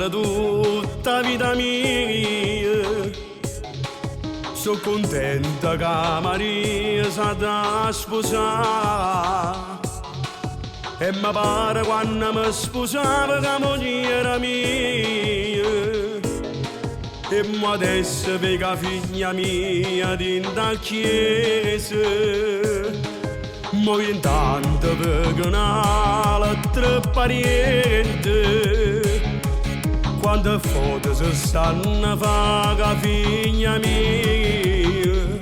di tutta vita mia. Sono contenta che Maria sa da sposare. E mi pare quando mi sposava che moglie era mia. E mo adesso vega figlia mia dinta chiesa. Mo intanto vedo un'altra pariente. Quando foto si stanno fa che figlia mia.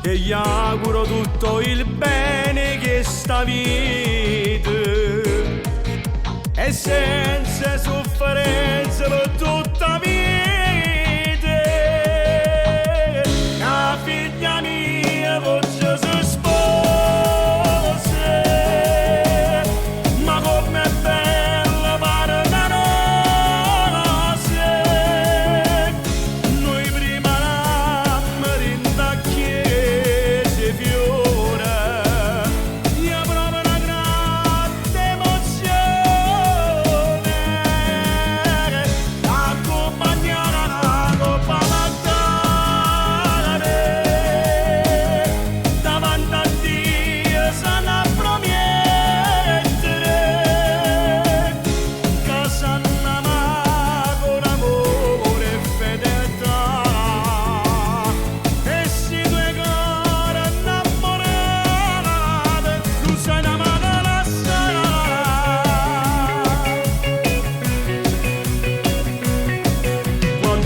E gli auguro tutto il bene che sta vita. E senza sofferenza per tutta vita. Figlia mia, voce si sposa, ma com'è bella pare una rosa. Noi prima eravamo rinda chiese fiore, io provo una grande emozione, accompagnata da coppa latte.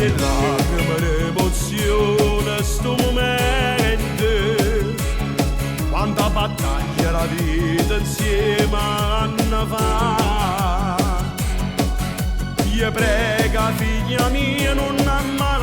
E lacrime d'emozione sto momento, quanta battaglia la vita insieme hanno fatto. Io prego figlia mia non ammala